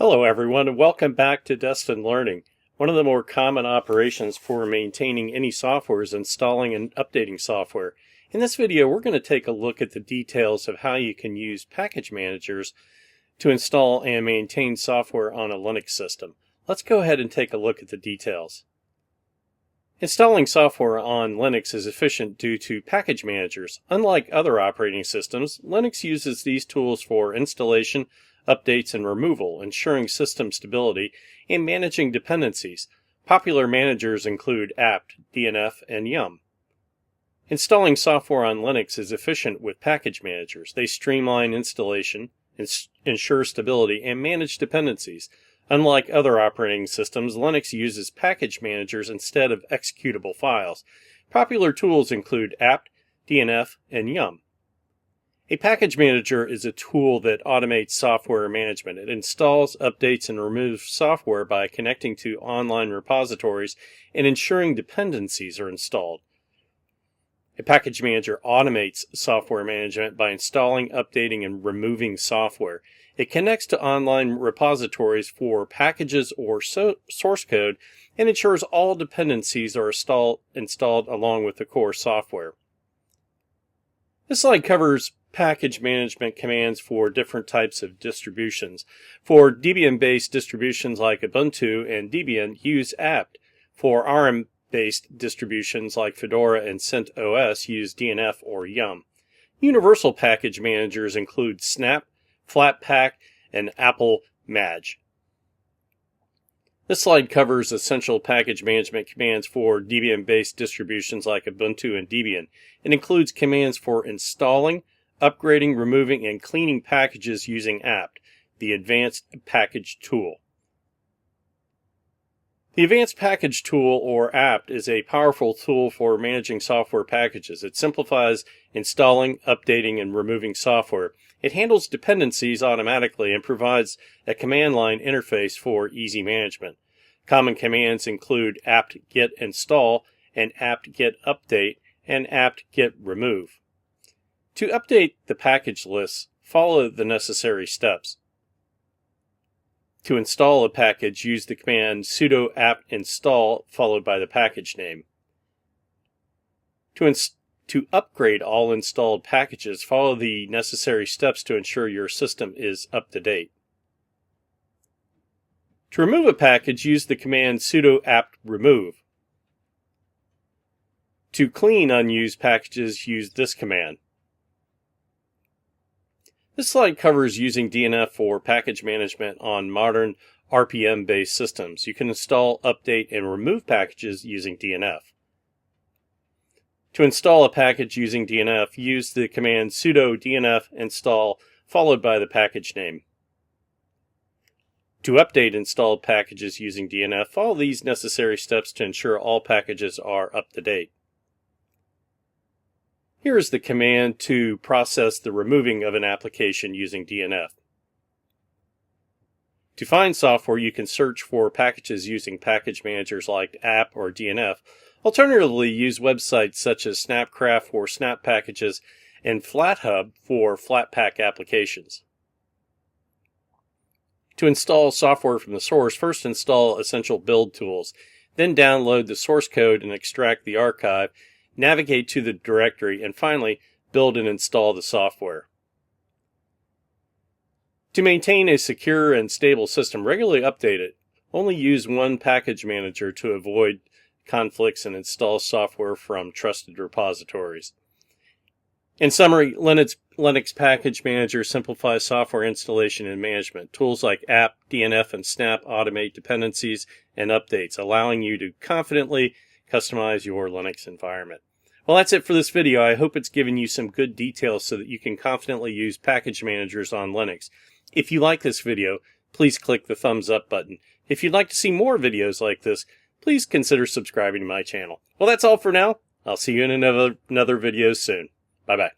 Hello everyone and welcome back to Destin Learning. One of the more common operations for maintaining any software is installing and updating software. In this video we're going to take a look at the details of how you can use package managers to install and maintain software on a Linux system. Let's go ahead and take a look at the details. Installing software on Linux is efficient due to package managers. Unlike other operating systems, Linux uses these tools for installation, updates, and removal, ensuring system stability, and managing dependencies. Popular managers include apt, dnf, and yum. Installing software on Linux is efficient with package managers. They streamline installation, ensure stability, and manage dependencies. Unlike other operating systems, Linux uses package managers instead of executable files. Popular tools include apt, dnf, and yum. A package manager is a tool that automates software management. It installs, updates, and removes software by connecting to online repositories and ensuring dependencies are installed. A package manager automates software management by installing, updating, and removing software. It connects to online repositories for packages or source code and ensures all dependencies are installed along with the core software. This slide covers package management commands for different types of distributions. For Debian-based distributions like Ubuntu and Debian, use apt. For ARM-based distributions like Fedora and CentOS, use dnf or yum. Universal package managers include Snap, Flatpak, and Apple Maj. This slide covers essential package management commands for Debian-based distributions like Ubuntu and Debian. It includes commands for installing, upgrading, removing, and cleaning packages using apt, the Advanced Package Tool. The Advanced Package Tool, or apt, is a powerful tool for managing software packages. It simplifies installing, updating, and removing software. It handles dependencies automatically and provides a command line interface for easy management. Common commands include apt-get install and apt-get update and apt-get remove. To update the package lists, follow the necessary steps. To install a package, use the command sudo apt install followed by the package name. To upgrade all installed packages, follow the necessary steps to ensure your system is up to date. To remove a package, use the command sudo apt remove. To clean unused packages, use this command. This slide covers using DNF for package management on modern RPM-based systems. You can install, update, and remove packages using DNF. To install a package using DNF, use the command sudo dnf install followed by the package name. To update installed packages using DNF, follow these necessary steps to ensure all packages are up to date. Here is the command to process the removing of an application using DNF. To find software, you can search for packages using package managers like apt or DNF. Alternatively, use websites such as Snapcraft for Snap packages and FlatHub for Flatpak applications. To install software from the source, first install essential build tools, then download the source code and extract the archive, navigate to the directory, and finally build and install the software. To maintain a secure and stable system, regularly update it. Only use one package manager to avoid conflicts and install software from trusted repositories. In summary, Linux Package Manager simplifies software installation and management. Tools like apt, dnf, and snap automate dependencies and updates, allowing you to confidently customize your Linux environment. Well, that's it for this video. I hope it's given you some good details so that you can confidently use package managers on Linux. If you like this video, please click the thumbs up button. If you'd like to see more videos like this, please consider subscribing to my channel. Well, that's all for now. I'll see you in another video soon. Bye-bye.